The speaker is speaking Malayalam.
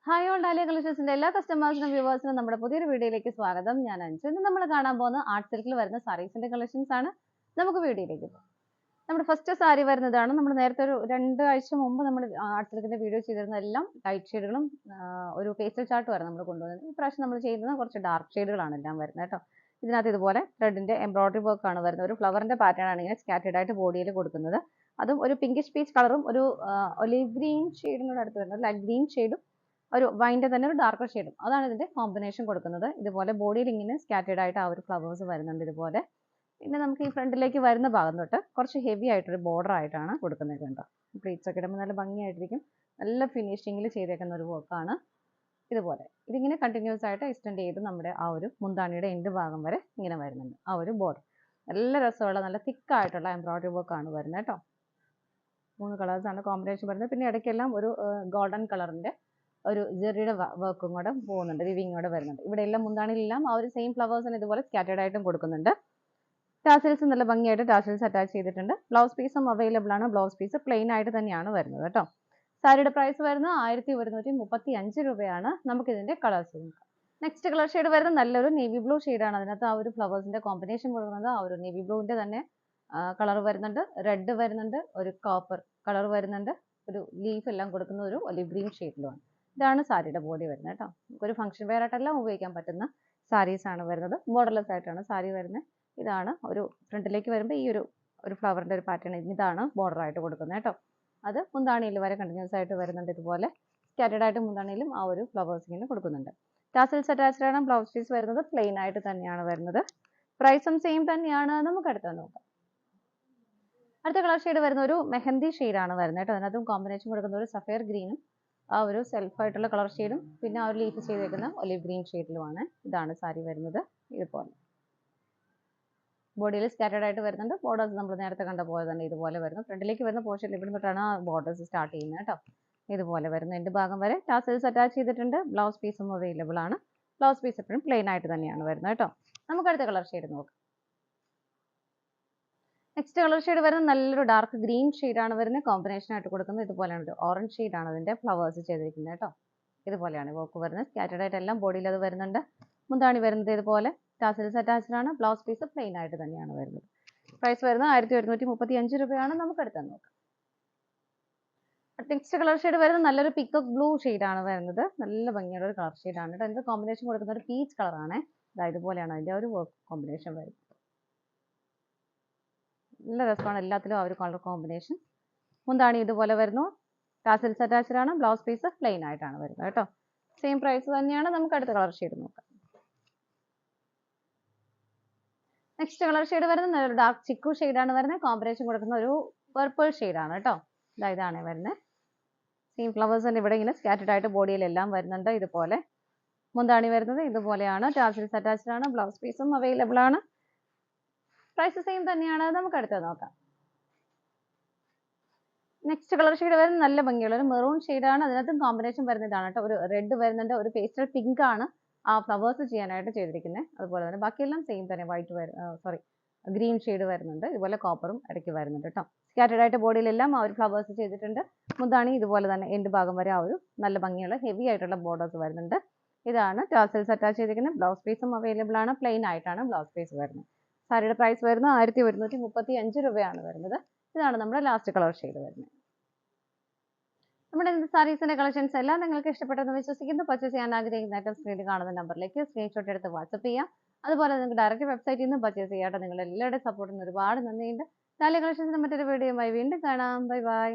ഹായ് ഓൾ ഡാലിയ കളക്ഷൻസിന്റെ എല്ലാ കസ്റ്റമേഴ്സിനും വ്യൂവേഴ്സിനും നമ്മുടെ പുതിയൊരു വീഡിയോയിലേക്ക് സ്വാഗതം. ഞാൻ അഞ്ചു. ഇന്ന് നമ്മൾ കാണാൻ പോകുന്ന ആർട്ട് സിൽക്കിൽ വരുന്ന സാരീസിന്റെ കളക്ഷൻസ് ആണ്. നമുക്ക് വീഡിയോയിലേക്ക് പോകാം. നമ്മുടെ ഫസ്റ്റ് സാരി വരുന്നതാണ്. നമ്മൾ നേരത്തെ ഒരു 2 ആഴ്ച മുമ്പ് നമ്മൾ ആർട്ട് സിൽക്കിന്റെ വീഡിയോ ചെയ്തിരുന്ന എല്ലാം ലൈറ്റ് ഷെയ്ഡുകളും ഒരു പേസ്റ്റൽ ചാർട്ട് വരെ നമ്മൾ കൊണ്ടുവന്നത്. ഈ പ്രാവശ്യം നമ്മൾ ചെയ്യുന്നത് കുറച്ച് ഡാർക്ക് ഷെയ്ഡുകളാണ് എല്ലാം വരുന്നത് കേട്ടോ. ഇതിനകത്ത് ഇതുപോലെ ത്രെഡിന്റെ എംബ്രോയിഡറി വർക്ക് ആണ് വരുന്നത്. ഒരു ഫ്ലവറിന്റെ പാറ്റേൺ ആണ് ഇങ്ങനെ സ്കാറ്റേർഡ് ആയിട്ട് ബോഡിയിൽ കൊടുക്കുന്നത്. അതും ഒരു പിങ്കിഷ് പീച്ച് കളറും ഒരു ഒലിവ് ഗ്രീൻ ഷെയ്ഡിനോട് അടുത്ത് വരുന്നത് ലൈറ്റ് ഗ്രീൻ ഷെയ്ഡും ഒരു വൈൻ്റെ തന്നെ ഒരു ഡാർക്കർ ഷെയ്ഡും അതാണ് ഇതിന്റെ കോമ്പിനേഷൻ കൊടുക്കുന്നത്. ഇതുപോലെ ബോഡിയിൽ ഇങ്ങനെ സ്കാറ്റേർഡ് ആയിട്ട് ആ ഒരു ഫ്ലവേഴ്സ് വരുന്നുണ്ട് ഇതുപോലെ. പിന്നെ നമുക്ക് ഈ ഫ്രണ്ടിലേക്ക് വരുന്ന ഭാഗം തൊട്ട് കുറച്ച് ഹെവി ആയിട്ടൊരു ബോർഡർ ആയിട്ടാണ് കൊടുക്കുന്നത് കേട്ടോ. പ്ലീറ്റ്സ് ഒക്കെ ഇടുമ്പോൾ നല്ല ഭംഗിയായിട്ടിരിക്കും. നല്ല ഫിനിഷിങ്ങിൽ ചെയ്തേക്കുന്ന ഒരു വർക്കാണ് ഇതുപോലെ. ഇതിങ്ങനെ കണ്ടിന്യൂസ് ആയിട്ട് എക്സ്റ്റെൻഡ് ചെയ്ത് നമ്മുടെ ആ ഒരു മുന്താണിയുടെ എൻഡ് ഭാഗം വരെ ഇങ്ങനെ വരുന്നുണ്ട് ആ ഒരു ബോർഡർ. നല്ല രസമുള്ള നല്ല തിക്കായിട്ടുള്ള എംബ്രോയിഡറി വർക്കാണ് വരുന്നത് കേട്ടോ. 3 കളേഴ്സാണ് കോമ്പിനേഷൻ വരുന്നത്. പിന്നെ ഇടയ്ക്കെല്ലാം ഒരു ഗോൾഡൻ കളറിന്റെ ഒരു ജെറിയുടെ വർക്കും കൂടെ പോകുന്നുണ്ട്, വിവിങ് കൂടെ വരുന്നുണ്ട്. ഇവിടെ എല്ലാം മുന്താണിയിലെല്ലാം ആ ഒരു സെയിം ഫ്ലവേഴ്സിന് ഇതുപോലെ സ്കാറ്റേർഡ് ആയിട്ടും കൊടുക്കുന്നുണ്ട്. ടാസൽസ് നല്ല ഭംഗിയായിട്ട് ടാസൽസ് അറ്റാച്ച് ചെയ്തിട്ടുണ്ട്. ബ്ലൗസ് പീസും അവൈലബിൾ ആണ്. ബ്ലൗസ് പീസ് പ്ലെയിൻ ആയിട്ട് തന്നെയാണ് വരുന്നത് കേട്ടോ. സാരിയുടെ പ്രൈസ് വരുന്നത് 1135 രൂപയാണ്. നമുക്ക് ഇതിന്റെ കളേഴ്സ് നോക്കാം. നെക്സ്റ്റ് കളർ ഷെയ്ഡ് വരുന്നത് നല്ലൊരു നേവി ബ്ലൂ ഷെയ്ഡാണ്. അതിനകത്ത് ആ ഒരു ഫ്ലവേഴ്സിന്റെ കോമ്പിനേഷൻ കൊടുക്കുന്നത് ആ ഒരു നേവി ബ്ലൂവിന്റെ തന്നെ കളർ വരുന്നുണ്ട്, റെഡ് വരുന്നുണ്ട്, ഒരു കോപ്പർ കളർ വരുന്നുണ്ട്, ഒരു ലീഫ് എല്ലാം കൊടുക്കുന്ന ഒരു ഒലിവ് ഗ്രീൻ ഷെയ്ഡിലുമാണ്. ഇതാണ് സാരിയുടെ ബോഡി വരുന്നത് കേട്ടോ. നമുക്കൊരു ഫംഗ്ഷൻ വെയർ ആയിട്ടെല്ലാം ഉപയോഗിക്കാൻ പറ്റുന്ന സാരീസ് ആണ് വരുന്നത്. ബോർഡർലെസ് ആയിട്ടാണ് സാരി വരുന്നത്. ഇതാണ് ഒരു ഫ്രണ്ടിലേക്ക് വരുമ്പോൾ ഈ ഒരു ഫ്ലവറിന്റെ ഒരു പാറ്റേൺ ഇതാണ് ബോർഡർ ആയിട്ട് കൊടുക്കുന്നത് കേട്ടോ. അത് മുന്താണിയിൽ വരെ കണ്ടിന്യൂസ് ആയിട്ട് വരുന്നുണ്ട് ഇതുപോലെ. സ്കാറ്റേർഡ് ആയിട്ട് മുന്താണിയിലും ആ ഒരു ഫ്ലവേഴ്സ് ഇങ്ങനെ കൊടുക്കുന്നുണ്ട്. ടാസൽസ് അറ്റാച്ച്ഡ് ആണ്. ബ്ലൗസ് പീസ് വരുന്നത് പ്ലെയിൻ ആയിട്ട് തന്നെയാണ് വരുന്നത്. പ്രൈസും സെയിം തന്നെയാണ്. നമുക്ക് അടുത്ത നോക്കാം. അടുത്ത കളർ ഷെയ്ഡ് വരുന്ന ഒരു മെഹന്തി ഷെയ്ഡാണ് വരുന്നത് കേട്ടോ. അതിനകത്തും കോമ്പിനേഷൻ കൊടുക്കുന്ന ഒരു സഫയർ ഗ്രീനും ആ ഒരു സെൽഫായിട്ടുള്ള കളർ ഷെയ്ഡും പിന്നെ ആ ഒരു ലീഫ് ചെയ്തേക്കുന്ന ഒലിവ് ഗ്രീൻ ഷെയ്ഡിലുമാണ്. ഇതാണ് സാരി വരുന്നത് ഇതുപോലെ. ബോഡിയിൽ സ്കാറ്റേർഡ് ആയിട്ട് വരുന്നുണ്ട്. ബോർഡേഴ്സ് നമ്മൾ നേരത്തെ കണ്ട പോലെ തന്നെ ഇതുപോലെ വരുന്നു. ഫ്രണ്ടിലേക്ക് വരുന്ന പോർഷൻ ഇവിടെ തൊട്ടാണ് ആ ബോർഡേഴ്സ് സ്റ്റാർട്ട് ചെയ്യുന്നത് കേട്ടോ. ഇതുപോലെ വരുന്നു എൻ്റെ ഭാഗം വരെ. ടാസൽസ് അറ്റാച്ച് ചെയ്തിട്ടുണ്ട്. ബ്ലൗസ് പീസും അവൈലബിൾ ആണ്. ബ്ലൗസ് പീസ് എപ്പോഴും പ്ലെയിൻ ആയിട്ട് തന്നെയാണ് വരുന്നത് കേട്ടോ. നമുക്ക് അടുത്ത കളർ ഷെയ്ഡ് നോക്കാം. നെക്സ്റ്റ് കളർ ഷെയ്ഡ് വരുന്നത് നല്ലൊരു ഡാർക്ക് ഗ്രീൻ ഷെയ്ഡാണ് വരുന്നത്. കോമ്പിനേഷൻ ആയിട്ട് കൊടുക്കുന്നത് ഇതുപോലെയാണ്. ഒരു ഓറഞ്ച് ഷെയ്ഡാണ് അതിന്റെ ഫ്ലവേഴ്സ് ചെയ്തിരിക്കുന്നത് കേട്ടോ. ഇതുപോലെയാണ് വർക്ക് വരുന്നത്. സ്കാറ്റേർഡ് ആയിട്ട് എല്ലാം ബോഡിയിൽ അത് വരുന്നുണ്ട്. മുന്താണി വരുന്നത് ഇതുപോലെ. ടാസൽസ് അറ്റാച്ച്ഡ് ആണ്. ബ്ലൗസ് പീസ് പ്ലെയിൻ ആയിട്ട് തന്നെയാണ് വരുന്നത്. പ്രൈസ് വരുന്നത് 1135 രൂപയാണ്. നമുക്ക് അടുത്ത് നോക്കാം. നെക്സ്റ്റ് കളർ ഷെയ്ഡ് വരുന്നത് നല്ലൊരു പിക്കോക്ക് ബ്ലൂ ഷെയ്ഡാണ് വരുന്നത്. നല്ല ഭംഗിയുള്ള ഒരു കളർ ഷെയ്ഡാണ് കേട്ടോ. അതിന്റെ കോമ്പിനേഷൻ കൊടുക്കുന്ന ഒരു പീച്ച് കളറാണ്. ഇതുപോലെയാണ് അതിന്റെ ഒരു വർക്ക് കോമ്പിനേഷൻ വരുന്നത്. നല്ല രസമാണ് എല്ലാത്തിലും ആ ഒരു കളർ കോമ്പിനേഷൻ. മുന്താണി ഇതുപോലെ വരുന്നു. ടാസൽസ് അറ്റാച്ച്ഡ് ആണ്. ബ്ലൗസ് പീസ് പ്ലെയിൻ ആയിട്ടാണ് വരുന്നത് കേട്ടോ. സെയിം പ്രൈസ് തന്നെയാണ്. നമുക്ക് അടുത്ത കളർ ഷെയ്ഡ് നോക്കാം. നെക്സ്റ്റ് കളർ ഷെയ്ഡ് വരുന്നത് നല്ലൊരു ഡാർക്ക് ചിക്കു ഷെയ്ഡാണ് വരുന്നത്. കോമ്പിനേഷൻ കൊടുക്കുന്ന ഒരു പർപ്പിൾ ഷെയ്ഡാണ് കേട്ടോ. ഇതാണ് വരുന്നത്. സെയിം ഫ്ലവേഴ്സ് തന്നെ ഇവിടെ ഇങ്ങനെ സ്കാറ്റേർഡ് ആയിട്ട് ബോഡിയിലെല്ലാം വരുന്നുണ്ട് ഇതുപോലെ. മുന്താണി വരുന്നത് ഇതുപോലെയാണ്. ടാസൽസ് അറ്റാച്ച്ഡ് ആണ്. ബ്ലൗസ് പീസും അവൈലബിൾ ആണ്. പ്രൈസ് സെയിം തന്നെയാണ്. നമുക്ക് അടുത്തത് നോക്കാം. നെക്സ്റ്റ് കളർ ഷെയ്ഡ് വരുന്നത് നല്ല ഭംഗിയുള്ള ഒരു മെറൂൺ ഷെയ്ഡാണ്. അതിനകത്തും കോമ്പിനേഷൻ വരുന്നതാണ് കേട്ടോ. ഒരു റെഡ് വരുന്നുണ്ട്, ഒരു പേസ്റ്റൽ പിങ്ക് ആണ് ആ ഫ്ലവേഴ്സ് ചെയ്യാനായിട്ട് ചെയ്തിരിക്കുന്നത്. അതുപോലെ തന്നെ ബാക്കിയെല്ലാം സെയിം തന്നെ. വൈറ്റ് ഗ്രീൻ ഷെയ്ഡ് വരുന്നുണ്ട്. ഇതുപോലെ കോപ്പറും ഇടയ്ക്ക് വരുന്നുണ്ട് കേട്ടോ. സ്കാറ്റേർഡ് ആയിട്ട് ബോഡിയിലെല്ലാം ആ ഒരു ഫ്ലവേഴ്സ് ചെയ്തിട്ടുണ്ട്. മുന്താണി ഇതുപോലെ തന്നെ എൻഡ് ഭാഗം വരെ ആ ഒരു നല്ല ഭംഗിയുള്ള ഹെവി ആയിട്ടുള്ള ബോർഡേഴ്സ് വരുന്നുണ്ട്. ഇതാണ് ടാസൽസ് അറ്റാച്ച് ചെയ്തിരിക്കുന്നത്. ബ്ലൗസ് പീസും അവൈലബിൾ ആണ്. പ്ലെയിൻ ആയിട്ടാണ് ബ്ലൗസ് പീസ് വരുന്നത്. സാരിയുടെ പ്രൈസ് വരുന്നത് 1135 രൂപയാണ് വരുന്നത്. ഇതാണ് നമ്മുടെ ലാസ്റ്റ് കളർ ഷെയ്ഡ് വരുന്നത്. നമ്മുടെ സാരീസിന്റെ കളക്ഷൻസ് എല്ലാം നിങ്ങൾക്ക് ഇഷ്ടപ്പെട്ടെന്ന് വിശ്വസിക്കുന്നു. പർച്ചേസ് ചെയ്യാൻ ആഗ്രഹിക്കുന്ന ഐറ്റം സ്ക്രീനിൽ കാണുന്ന നമ്പറിലേക്ക് സ്ക്രീൻഷോട്ട് എടുത്ത് വാട്സപ്പ് ചെയ്യാം. അതുപോലെ നിങ്ങൾക്ക് ഡയറക്റ്റ് വെബ്സൈറ്റിൽ നിന്ന് പർച്ചേസ് ചെയ്യാട്ടെ. നിങ്ങൾ എല്ലാവരുടെയും സപ്പോർട്ടിന് ഒരുപാട് നന്ദിയുണ്ട്. ഡാലിയ കളക്ഷൻസിന്റെ മറ്റൊരു വീഡിയോയുമായി വീണ്ടും കാണാം. Bye bye.